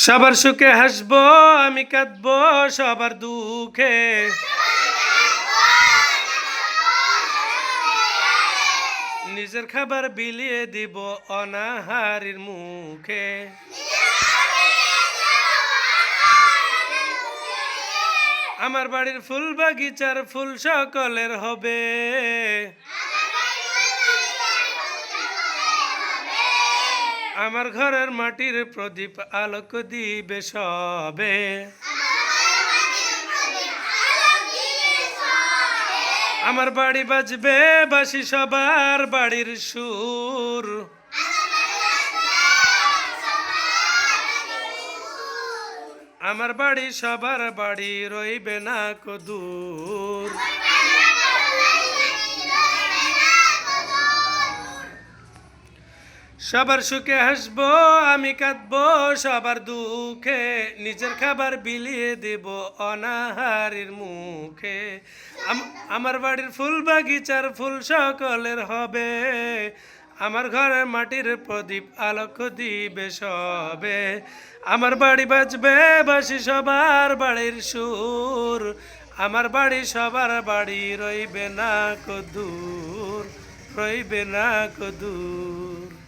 সবার সুখে হাসবো, আমি কাঁদবো সবার দুঃখে। নিজের খাবার বিলিয়ে দিব অনাহারীর মুখে। আমার বাড়ির ফুল বাগিচার ফুল সকলের হবে। আমার ঘরের মাটির প্রদীপ আলোক দিবে সবে। আমার বাড়ি বাজবে বাঁশি সবার বাড়ির সুর। আমার বাড়ি সবার বাড়ি রইবে না কো দূর। সবার সুখে হাসবো, আমি কাঁদবো সবার দুঃখে। নিজের খাবার বিলিয়ে দেব অনাহারীর মুখে। আমার বাড়ির ফুল বাগিচার ফুল সকলের হবে। আমার ঘরের মাটির প্রদীপ আলোক দিবে সবে। আমার বাড়ি বাজবে বাঁশি সবার বাড়ির সুর। আমার বাড়ি সবার বাড়ি রইবে না কো দূর, রইবে না কো দূর।